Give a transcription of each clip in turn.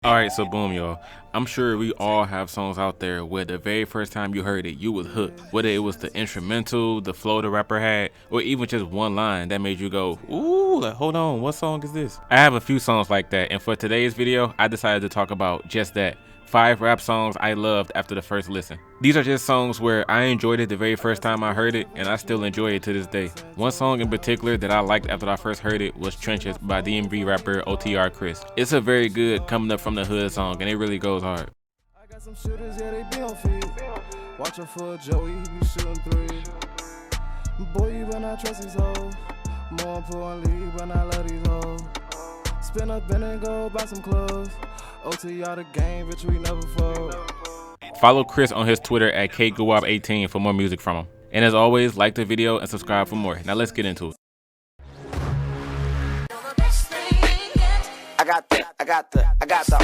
Alright, so boom, y'all. I'm sure we all have songs out there where the very first time you heard it, you was hooked. Whether it was the instrumental, the flow the rapper had, or even just one line that made you go, ooh, like, hold on, what song is this? I have a few songs like that, and for today's video, I decided to talk about just that. 5 rap songs I loved after the first listen. These are just songs where I enjoyed it the very first time I heard it, and I still enjoy it to this day. One song in particular that I liked after I first heard it was Trenches by DMV rapper OTR Chris. It's a very good coming up from the hood song, and it really goes hard. I got some shooters, yeah, they be on feet. Watch out for Joey, he be shooting 3. Boy, you better not trust these hoes. More importantly, you better not love these hoes. Spin up in and go buy some clothes. OTR the game, bitch, we never fold. Follow Chris on his Twitter at KGuwab18 for more music from him. And as always, like the video and subscribe for more. Now let's get into it. I got the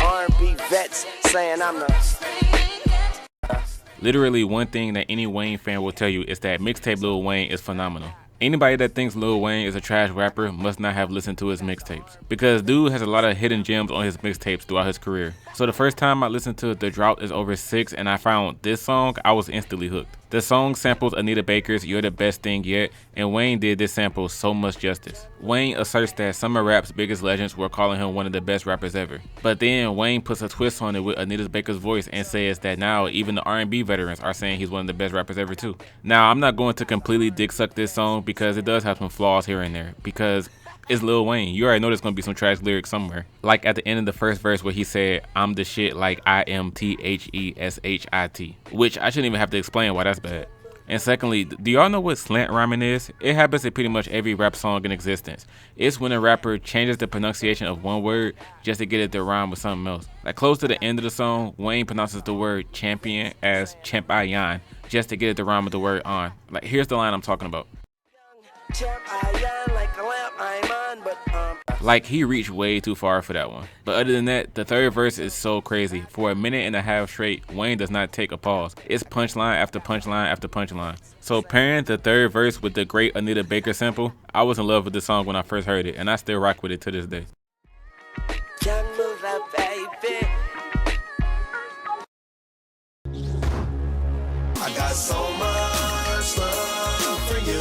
R&B vets saying I'm the. Literally one thing that any Wayne fan will tell you is that mixtape Lil Wayne is phenomenal. Anybody that thinks Lil Wayne is a trash rapper must not have listened to his mixtapes, because dude has a lot of hidden gems on his mixtapes throughout his career. So the first time I listened to The Drought Is Over 6 and I found this song, I was instantly hooked. The song samples Anita Baker's You're the Best Thing Yet, and Wayne did this sample so much justice. Wayne asserts that some of rap's biggest legends were calling him one of the best rappers ever. But then Wayne puts a twist on it with Anita Baker's voice and says that now even the R&B veterans are saying he's one of the best rappers ever too. Now I'm not going to completely dick suck this song because it does have some flaws here and there, because it's Lil Wayne. You already know there's gonna be some trash lyrics somewhere. Like at the end of the first verse where he said, I'm the shit like I am THESHIT, which I shouldn't even have to explain why that's bad. And secondly, do y'all know what slant rhyming is? It happens in pretty much every rap song in existence. It's when a rapper changes the pronunciation of one word just to get it to rhyme with something else. Like close to the end of the song, Wayne pronounces the word champion as champion just to get it to rhyme with the word on. Like here's the line I'm talking about. Like he reached way too far for that one. But other than that, the third verse is so crazy. For a minute and a half straight, Wayne does not take a pause. It's punchline after punchline after punchline. So pairing the third verse with the great Anita Baker sample, I was in love with the song when I first heard it, and I still rock with it to this day. I got so much love for you.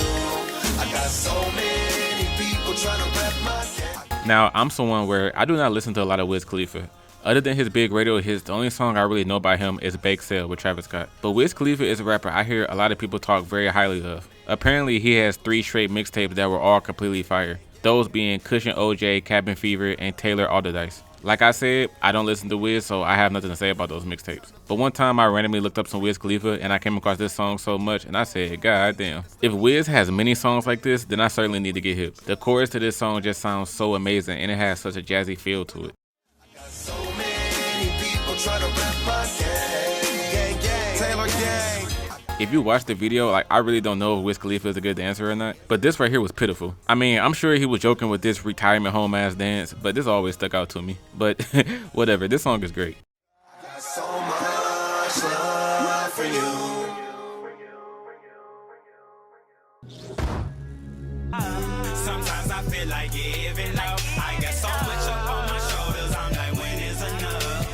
I got so many people trying to rap my game. Now, I'm someone where I do not listen to a lot of Wiz Khalifa. Other than his big radio hits, the only song I really know by him is Bake Sale with Travis Scott. But Wiz Khalifa is a rapper I hear a lot of people talk very highly of. Apparently, he has 3 straight mixtapes that were all completely fire. Those being Cushion OJ, Cabin Fever, and Taylor All the Dice. Like I said, I don't listen to Wiz, so I have nothing to say about those mixtapes. But one time I randomly looked up some Wiz Khalifa and I came across this song so much and I said, God damn. If Wiz has many songs like this, then I certainly need to get hip. The chorus to this song just sounds so amazing and it has such a jazzy feel to it. I got so many people trying to rap my game. Gang, Taylor gang. If you watch the video, like I really don't know if Wiz Khalifa is a good dancer or not, but this right here was pitiful. I mean, I'm sure he was joking with this retirement home ass dance, but this always stuck out to me. But whatever, this song is great. I got so much love for you. Sometimes I feel like giving up. I got so much up on my shoulders. I'm like, when is enough?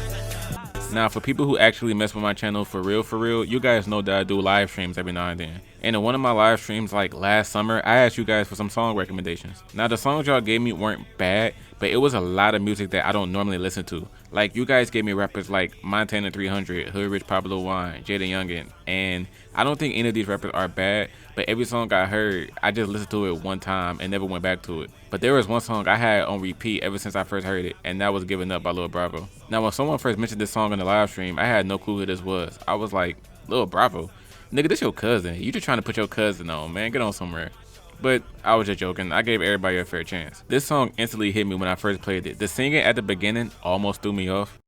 Now, for people who actually mess with my channel for real, you guys know that I do live streams every now and then. And in one of my live streams like last summer, I asked you guys for some song recommendations. Now, the songs y'all gave me weren't bad, but it was a lot of music that I don't normally listen to. Like, you guys gave me rappers like Montana 300, Hood Rich Pablo Wine, Jada Youngin, and I don't think any of these rappers are bad, but every song I heard, I just listened to it one time and never went back to it. But there was one song I had on repeat ever since I first heard it, and that was Giving Up by Lil Bravo. Now, when someone first mentioned this song in the live stream, I had no clue who this was. I was like, Lil Bravo? Nigga, this your cousin. You just trying to put your cousin on, man. Get on somewhere. But I was just joking. I gave everybody a fair chance. This song instantly hit me when I first played it. The singing at the beginning almost threw me off.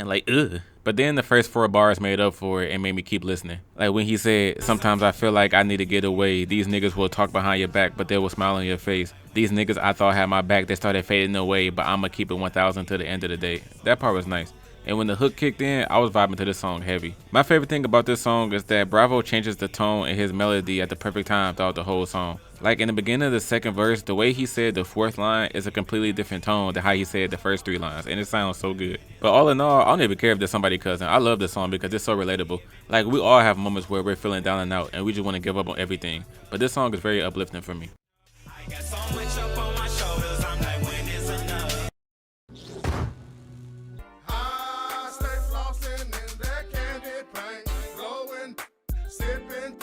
Like, ugh. But then the first 4 bars made up for it and made me keep listening. Like when he said, sometimes I feel like I need to get away. These niggas will talk behind your back, but they will smile on your face. These niggas I thought had my back, they started fading away, but I'ma keep it 1,000 to the end of the day. That part was nice. And when the hook kicked in, I was vibing to this song heavy. My favorite thing about this song is that Bravo changes the tone in his melody at the perfect time throughout the whole song. Like in the beginning of the second verse, the way he said the fourth line is a completely different tone than how he said the first 3 lines, and it sounds so good. But all in all, I don't even care if there's somebody cousin. I love this song because it's so relatable. Like we all have moments where we're feeling down and out and we just want to give up on everything. But this song is very uplifting for me. I got so much up on my shoulders, I'm like, when is enough? I stay flossing in that candy paint, blowing, sipping.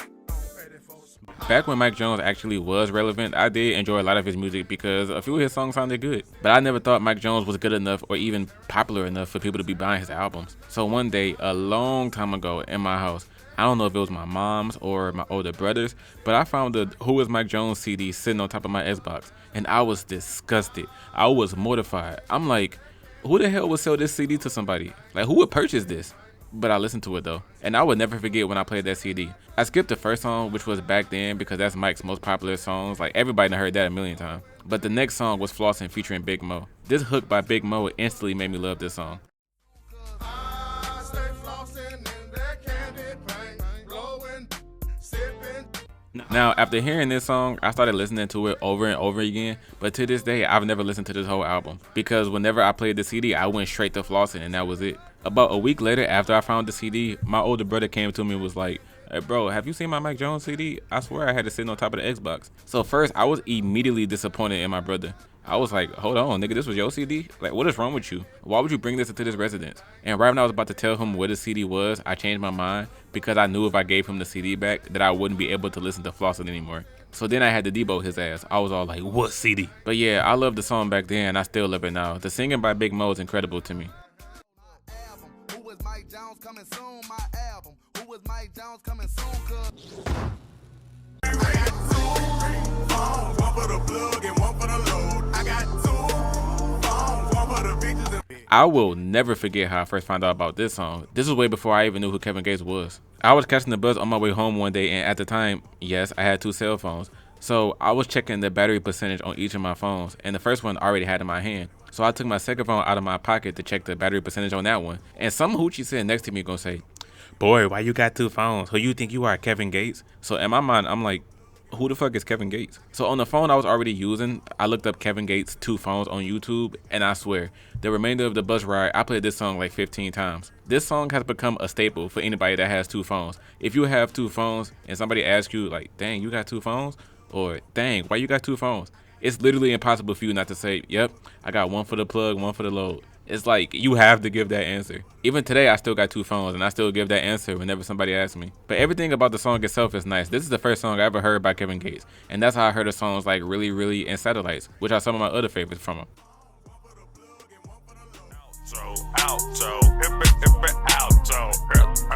Back when Mike Jones actually was relevant, I did enjoy a lot of his music because a few of his songs sounded good. But I never thought Mike Jones was good enough or even popular enough for people to be buying his albums. So one day, a long time ago in my house, I don't know if it was my mom's or my older brother's, but I found the Who Is Mike Jones CD sitting on top of my Xbox, and I was disgusted. I was mortified. I'm like, who the hell would sell this CD to somebody? Like, who would purchase this? But I listened to it though, and I would never forget when I played that CD. I skipped the first song, which was Back Then, because that's Mike's most popular songs. Like everybody done heard that a million times. But the next song was Flossin' featuring Big Mo. This hook by Big Mo instantly made me love this song. I stay flossing in that candy paint, blowing, sipping. Now, after hearing this song, I started listening to it over and over again, but to this day, I've never listened to this whole album because whenever I played the CD, I went straight to flossing and that was it. About a week later, after I found the CD, my older brother came to me and was like, "Hey bro, have you seen my Mike Jones CD? I swear I had it sitting on top of the Xbox." So first, I was immediately disappointed in my brother. I was like, hold on, nigga, this was your CD? Like, what is wrong with you? Why would you bring this into this residence? And right when I was about to tell him what the CD was, I changed my mind because I knew if I gave him the CD back that I wouldn't be able to listen to Flossin' anymore. So then I had to debo his ass. I was all like, what CD? But yeah, I loved the song back then and I still love it now. The singing by Big Mo is incredible to me. Who is Mike Jones coming soon? My album. Who is Mike Jones coming soon? Cause One for the plug and one for the load. I got 2 phones, one for the bitches and I will never forget how I first found out about this song. This was way before I even knew who Kevin Gates was. I was catching the bus on my way home one day, and at the time, yes, I had 2 cell phones. So I was checking the battery percentage on each of my phones, and the first one I already had in my hand. So I took my second phone out of my pocket to check the battery percentage on that one. And some hoochie sitting next to me gonna say, "Boy, why you got 2 phones? Who you think you are, Kevin Gates?" So in my mind, I'm like, who the fuck is Kevin Gates? So on the phone I was already using, I looked up Kevin Gates 2 phones on YouTube, and I swear, the remainder of the bus ride, I played this song like 15 times. This song has become a staple for anybody that has 2 phones. If you have 2 phones and somebody asks you like, dang, you got 2 phones? Or dang, why you got 2 phones? It's literally impossible for you not to say, yep, I got one for the plug, one for the load. It's like, you have to give that answer. Even today, I still got 2 phones, and I still give that answer whenever somebody asks me. But everything about the song itself is nice. This is the first song I ever heard by Kevin Gates, and that's how I heard the songs like Really, Really, and Satellites, which are some of my other favorites from him. outro, outro, hip it, outro.